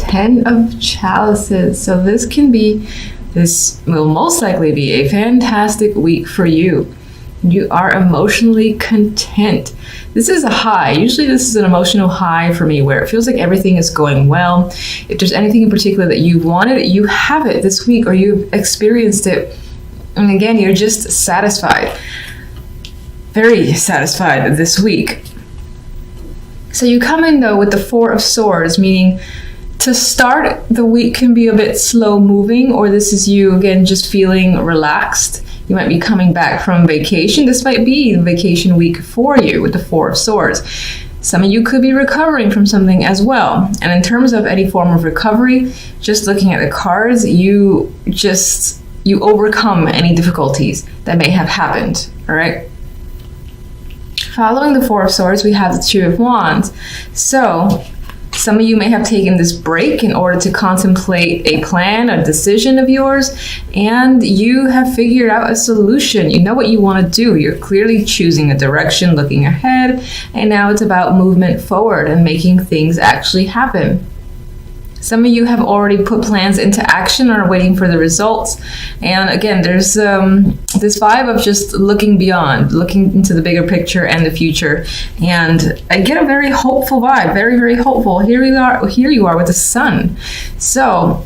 Ten of Chalices. So this will most likely be a fantastic week for you. You are emotionally content. This is a high. Usually this is an emotional high for me where it feels like everything is going well. If there's anything in particular that you wanted, you have it this week or you've experienced it. And again, you're just satisfied. Very satisfied this week. So you come in though with the Four of Swords, meaning to start the week can be a bit slow moving, or this is you again just feeling relaxed. You might be coming back from vacation. This might be the vacation week for you with the Four of Swords. Some of you could be recovering from something as well. And in terms of any form of recovery, just looking at the cards, you overcome any difficulties that may have happened, all right? Following the Four of Swords, we have the Two of Wands. So some of you may have taken this break in order to contemplate a plan, a decision of yours, and you have figured out a solution. You know what you want to do. You're clearly choosing a direction, looking ahead, and now it's about movement forward and making things actually happen. Some of you have already put plans into action or are waiting for the results. And again, there's this vibe of just looking beyond, looking into the bigger picture and the future. And I get a very hopeful vibe, very, very hopeful. Here you are with the Sun. So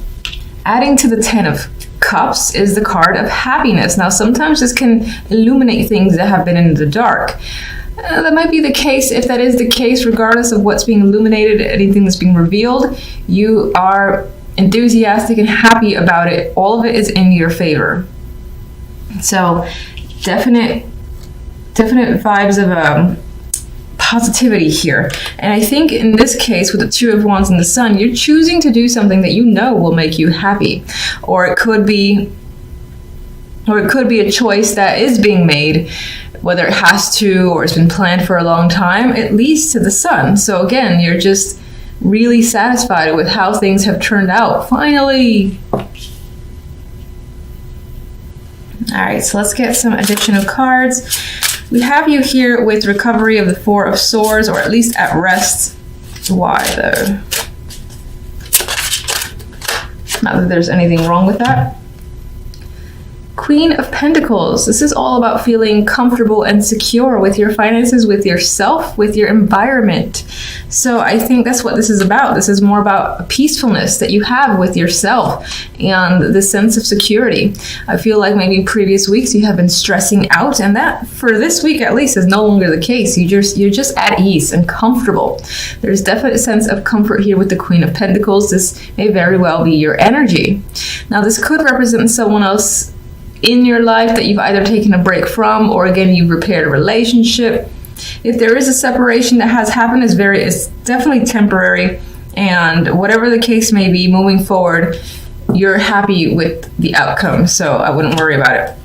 adding to the Ten of Cups is the card of happiness. Now, sometimes this can illuminate things that have been in the dark. That might be the case. If that is the case, regardless of what's being illuminated, anything that's being revealed, you are enthusiastic and happy about it. All of it is in your favor. So definite vibes of positivity here. And I think in this case, with the Two of Wands and the Sun, you're choosing to do something that you know will make you happy. Or it could be a choice that is being made, whether it has to or it's been planned for a long time. It leads to the Sun. So again, you're just really satisfied with how things have turned out. Finally. All right, so let's get some additional cards. We have you here with recovery of the Four of Swords, or at least at rest. Why though? Not that there's anything wrong with that. Queen of Pentacles. This is all about feeling comfortable and secure with your finances, with yourself, with your environment. So I think that's what this is about. This is more about peacefulness that you have with yourself and the sense of security. I feel like maybe previous weeks you have been stressing out, and that for this week at least is no longer the case. You're just at ease and comfortable. There's definitely a sense of comfort here with the Queen of Pentacles. This may very well be your energy. Now this could represent someone else in your life that you've either taken a break from, or again, you've repaired a relationship. If there is a separation that has happened, it's definitely temporary. And whatever the case may be, moving forward, you're happy with the outcome. So I wouldn't worry about it.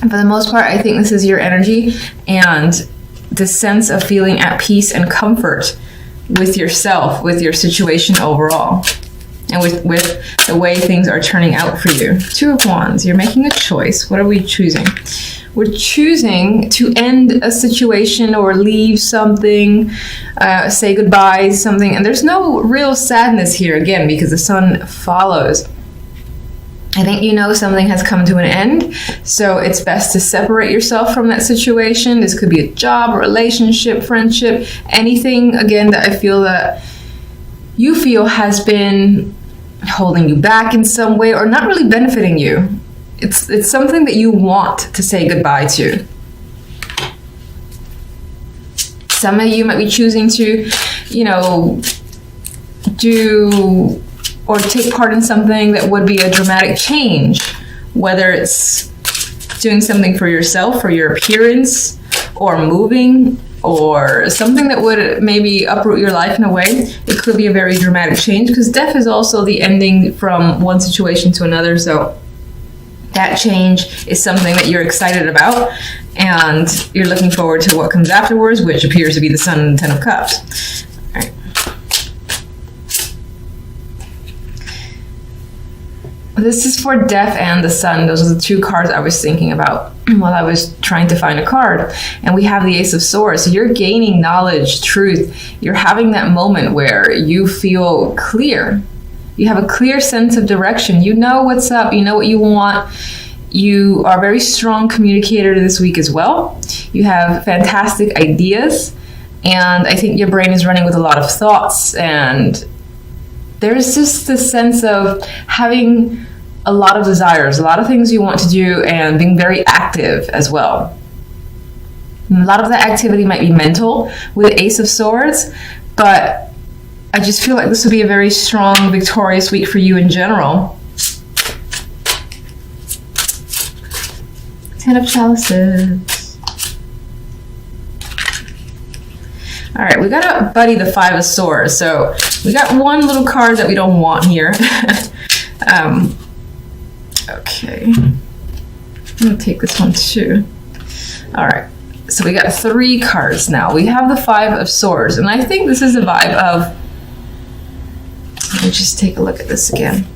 For the most part, I think this is your energy and the sense of feeling at peace and comfort with yourself, with your situation overall. And with the way things are turning out for you. Two of Wands, you're making a choice. What are we choosing? We're choosing to end a situation or leave something, say goodbye to something. And there's no real sadness here, again, because the Sun follows. I think you know something has come to an end, so it's best to separate yourself from that situation. This could be a job, relationship, friendship, anything, again, that I feel that you feel has been holding you back in some way or not really benefiting you. It's something that you want to say goodbye to. Some of you might be choosing to, do or take part in something that would be a dramatic change, whether it's doing something for yourself, for your appearance, or moving, or something that would maybe uproot your life in a way. It could be a very dramatic change, because death is also the ending from one situation to another. So that change is something that you're excited about, and you're looking forward to what comes afterwards, which appears to be the Sun and the Ten of Cups. All right. This is for Death and the Sun. Those are the two cards I was thinking about while I was trying to find a card. And we have the Ace of Swords. So you're gaining knowledge, truth. You're having that moment where you feel clear. You have a clear sense of direction. You know what's up. You know what you want. You are a very strong communicator this week as well. You have fantastic ideas. And I think your brain is running with a lot of thoughts. And there's just this sense of having a lot of desires, a lot of things you want to do, and being very active as well. And a lot of that activity might be mental with Ace of Swords, but I just feel like this would be a very strong, victorious week for you in general. 10 of Chalices. All right, we gotta buddy the 5 of Swords. So we got one little card that we don't want here. Okay, I'm gonna take this one too. All right, so we got 3 cards now. We have the 5 of Swords, and I think this is a vibe of, let me just take a look at this again.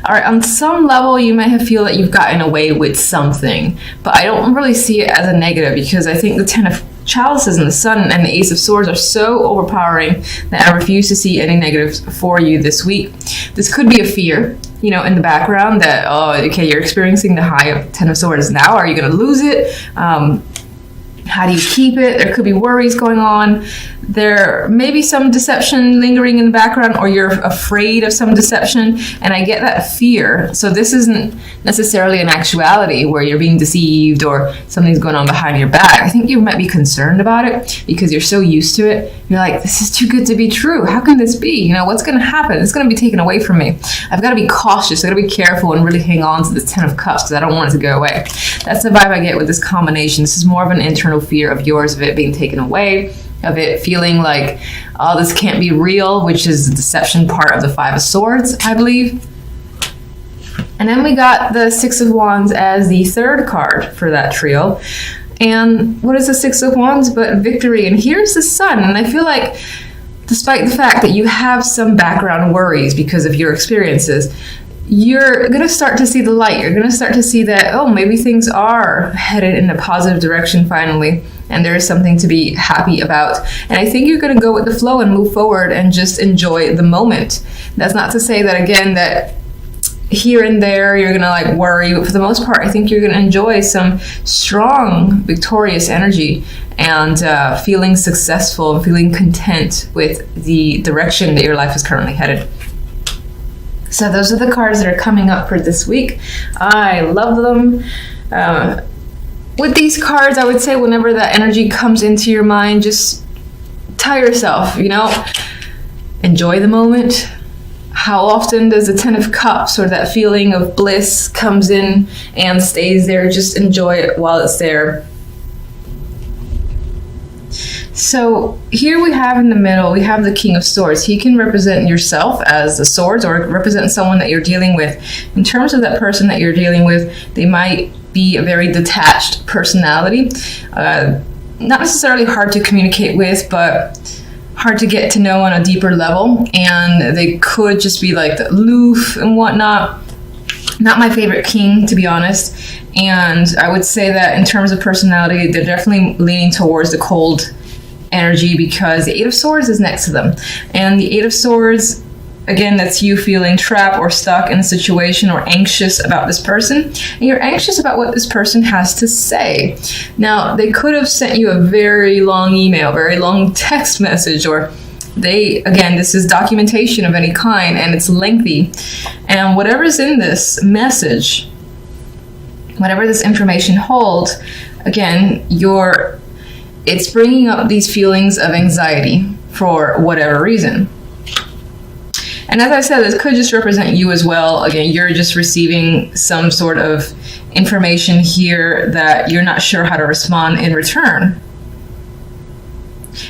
All right, on some level, you may have feel that you've gotten away with something, but I don't really see it as a negative, because I think the 10 of Chalices and the Sun and the Ace of Swords are so overpowering that I refuse to see any negatives for you this week. This could be a fear, you know, in the background that, oh, okay, you're experiencing the high of 10 of Swords now. Are you going to lose it? How do you keep it? There could be worries going on. There may be some deception lingering in the background, or you're afraid of some deception, and I get that fear. So this isn't necessarily an actuality where you're being deceived or something's going on behind your back. I think you might be concerned about it because you're so used to it. You're like, this is too good to be true. How can this be? You know, what's going to happen? It's going to be taken away from me. I've got to be cautious. I've got to be careful and really hang on to this 10 of Cups because I don't want it to go away. That's the vibe I get with this combination. This is more of an internal fear of yours, of it being taken away, of it feeling like, oh, this can't be real, which is the deception part of the 5 of Swords, I believe. And then we got the 6 of Wands as the 3rd card for that trio. And what is the 6 of Wands but victory? And here's the Sun. And I feel like, despite the fact that you have some background worries because of your experiences, you're going to start to see the light. You're going to start to see that, oh, maybe things are headed in a positive direction finally, and there is something to be happy about. And I think you're going to go with the flow and move forward and just enjoy the moment. That's not to say that, again, that here and there you're going to like worry, but for the most part, I think you're going to enjoy some strong, victorious energy and feeling successful and feeling content with the direction that your life is currently headed. So those are the cards that are coming up for this week. I love them. With these cards, I would say whenever that energy comes into your mind, just tell yourself, you know, enjoy the moment. How often does the 10 of Cups or that feeling of bliss comes in and stays there? Just enjoy it while it's there. So here we have in the middle, we have the King of Swords. He can represent yourself as the swords or represent someone that you're dealing with. In terms of that person that you're dealing with, they might be a very detached personality. Not necessarily hard to communicate with, but hard to get to know on a deeper level. And they could just be like aloof and whatnot. Not my favorite king, to be honest. And I would say that in terms of personality, they're definitely leaning towards the cold energy because the 8 of Swords is next to them. And the 8 of Swords, again, that's you feeling trapped or stuck in a situation or anxious about this person. And you're anxious about what this person has to say. Now, they could have sent you a very long email, very long text message, or again, this is documentation of any kind and it's lengthy. And whatever's in this message, whatever this information holds, again, it's bringing up these feelings of anxiety for whatever reason. And as I said, this could just represent you as well. Again, you're just receiving some sort of information here that you're not sure how to respond in return.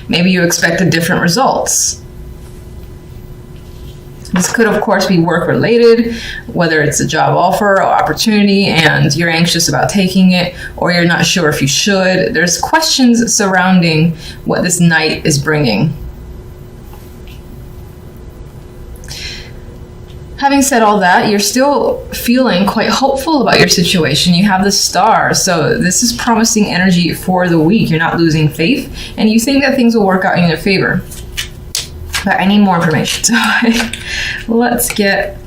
Maybe you expected different results. This could, of course, be work-related, whether it's a job offer or opportunity and you're anxious about taking it, or you're not sure if you should. There's questions surrounding what this Knight is bringing. Having said all that, you're still feeling quite hopeful about your situation. You have the Star, so this is promising energy for the week. You're not losing faith, and you think that things will work out in your favor. But I need more information. So let's get...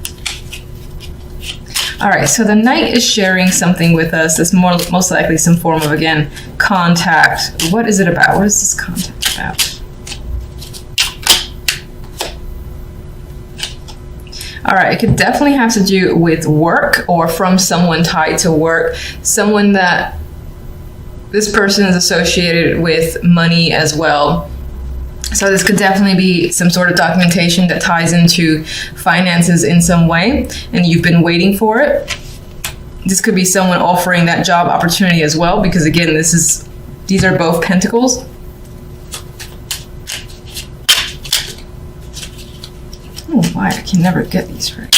All right, so the Knight is sharing something with us. That's most likely some form of, again, contact. What is it about? What is this contact about? All right, it could definitely have to do with work or from someone tied to work, someone that this person is associated with money as well. So this could definitely be some sort of documentation that ties into finances in some way, and you've been waiting for it. This could be someone offering that job opportunity as well, because again, these are both pentacles. Oh, why? I can never get these right.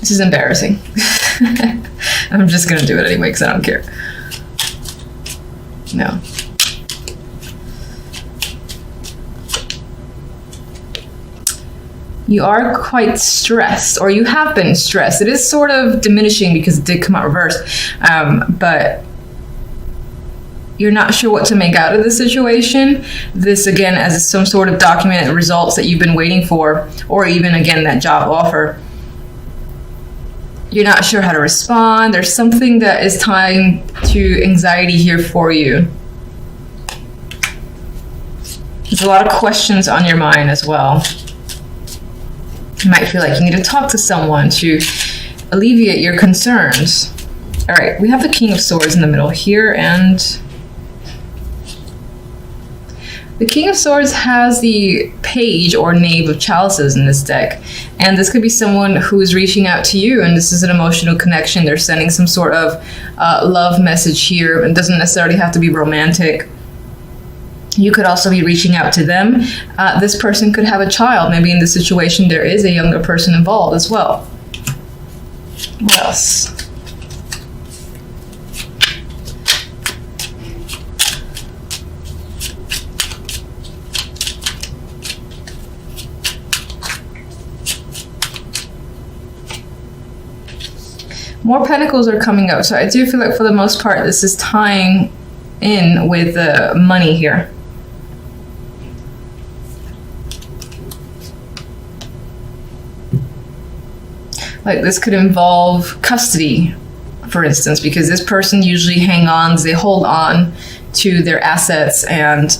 This is embarrassing. I'm just gonna do it anyway because I don't care. No. You are quite stressed, or you have been stressed. It is sort of diminishing because it did come out reversed, but you're not sure what to make out of the situation. This, again, as some sort of documented results that you've been waiting for, or even, again, that job offer. You're not sure how to respond. There's something that is tying to anxiety here for you. There's a lot of questions on your mind as well. You might feel like you need to talk to someone to alleviate your concerns. All right, we have the King of Swords in the middle here, and the King of Swords has the Page or Knave of Chalices in this deck. And this could be someone who is reaching out to you, and this is an emotional connection. They're sending some sort of love message here. It doesn't necessarily have to be romantic. You could also be reaching out to them. This person could have a child. Maybe in this situation there is a younger person involved as well. What else? More pentacles are coming up. So I do feel like for the most part this is tying in with the money here. Like this could involve custody, for instance, because this person usually they hold on to their assets, and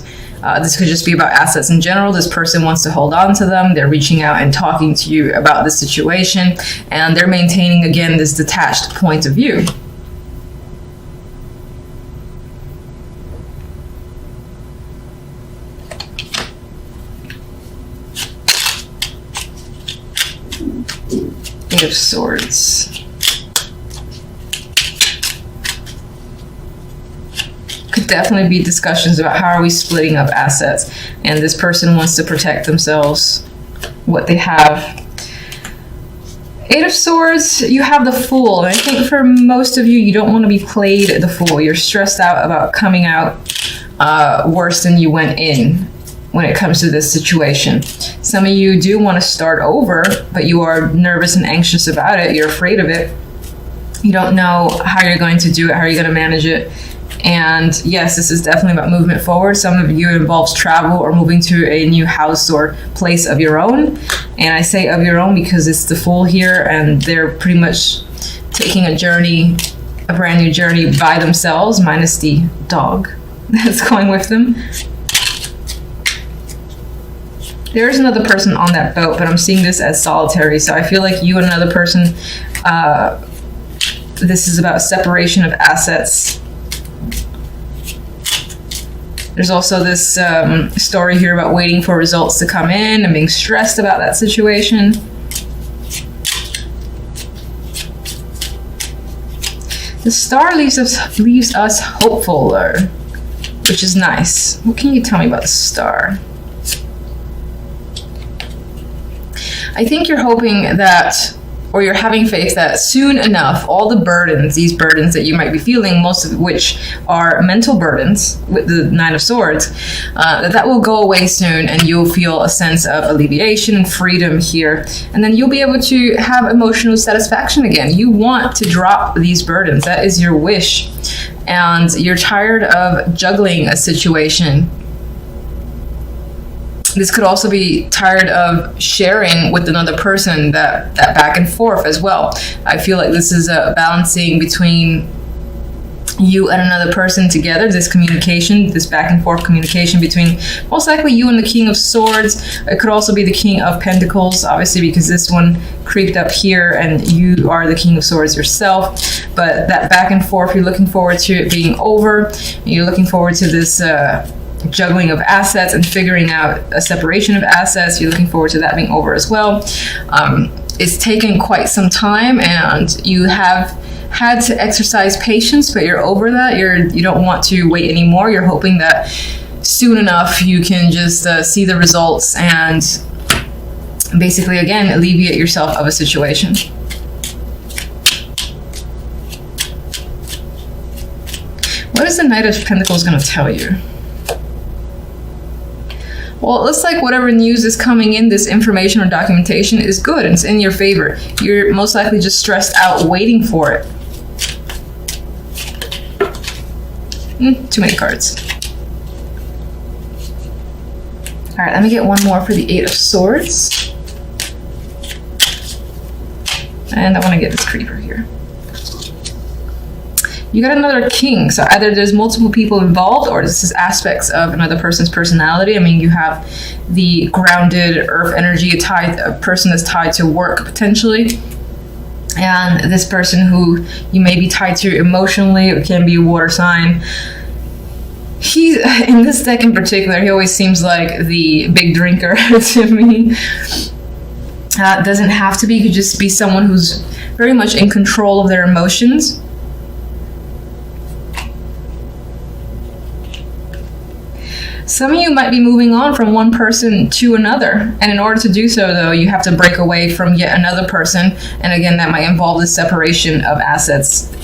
this could just be about assets in general. This person wants to hold on to them. They're reaching out and talking to you about the situation, and they're maintaining, again, this detached point of view. Eight of Swords. Could definitely be discussions about how are we splitting up assets, and this person wants to protect themselves, what they have. Eight of Swords, you have the Fool. And I think for most of you, you don't want to be played the fool. You're stressed out about coming out worse than you went in when it comes to this situation. Some of you do want to start over, but you are nervous and anxious about it. You're afraid of it. You don't know how you're going to do it, how you're going to manage it. And yes, this is definitely about movement forward. Some of you, it involves travel or moving to a new house or place of your own. And I say of your own because it's the Fool here, and they're pretty much taking a journey, a brand new journey by themselves, minus the dog that's going with them. There is another person on that boat, but I'm seeing this as solitary. So I feel like you and another person, this is about separation of assets. There's also this story here about waiting for results to come in and being stressed about that situation. The Star leaves us hopeful, which is nice. What can you tell me about the Star? I think you're hoping that, or you're having faith that soon enough, all the burdens, these burdens that you might be feeling, most of which are mental burdens with the Nine of Swords, that will go away soon, and you'll feel a sense of alleviation and freedom here. And then you'll be able to have emotional satisfaction again. You want to drop these burdens. That is your wish. And you're tired of juggling a situation. This could also be tired of sharing with another person, that back and forth as well. I feel like this is a balancing between you and another person together, this communication, this back and forth communication between most likely you and the King of Swords. It could also be the King of Pentacles, obviously, because this one creeped up here and you are the King of Swords yourself. But that back and forth, you're looking forward to it being over. You're looking forward to this juggling of assets and figuring out a separation of assets. You're looking forward to that being over as well. It's taken quite some time and you have had to exercise patience, but you're over that. You don't want to wait anymore. You're hoping that soon enough you can just see the results and basically, again, alleviate yourself of a situation. What is the Knight of Pentacles going to tell you? Well, it looks like whatever news is coming in, this information or documentation is good and it's in your favor. You're most likely just stressed out waiting for it. Too many cards. All right, let me get one more for the Eight of Swords. And I want to get this creeper here. You got another king, so either there's multiple people involved or this is aspects of another person's personality. I mean, you have the grounded earth energy, a person that's tied to work potentially. And this person who you may be tied to emotionally, it can be a water sign. He, in this deck in particular, he always seems like the big drinker to me. Doesn't have to be, he could just be someone who's very much in control of their emotions. Some of you might be moving on from one person to another. And in order to do so, though, you have to break away from yet another person. And again, that might involve the separation of assets